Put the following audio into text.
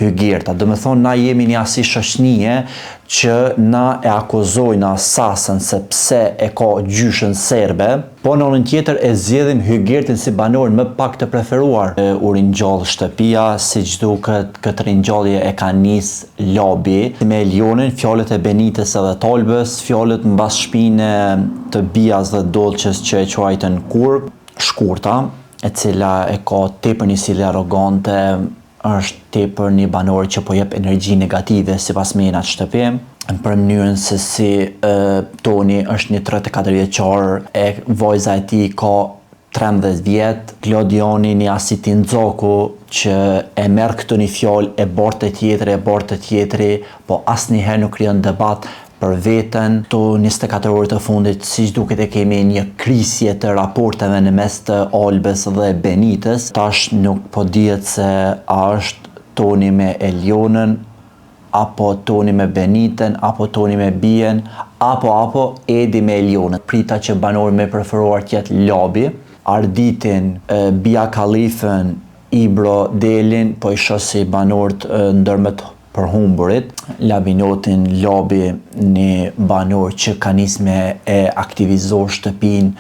hygjerta. Do me thonë, na jemi një asi shoqënie që na e akuzojnë Sasën se pse e ka gjyshën serbe, po në anën tjetër e zgjedhin hygjertin si banorën më pak të preferuar. U ringjall shtëpia, siç duket këtë ringjallje e ka nis Labi me Elionin, fjalët e Benitës edhe Talbës, fjalët mbas shpinë të Bias dhe Dolçes që e quajtën kurb, shkurta, e cila e ka tepër një sjellje arrogante, është tepër një banor që po jep energji negative sipas meje në atë shtëpi, për mënyrën se si Toni është një 34 vjeçar, e vajza e tij ka 13 vjet, Klodioni një asiti nxoku që e merr këtë një fjalë e bart të tjetri, po asnjëherë nuk krijon debat për veten. Këto 24 orë të fundit, siç duket e kemi një krisje të raporteve në mes të Albës dhe Benitës. Tash nuk po dihet se a është Toni me Elionën, apo Toni me Benitën, apo Toni me Bien, apo Edi me Elionën. Prita që banori me preferuar tjetë Labi, Arditin, Bia Kalifën, Ibro Delin, po i shosi banorët ndërmjet për humburit, Labinotin Labi, një banor që ka nis me e aktivizo shtëpinë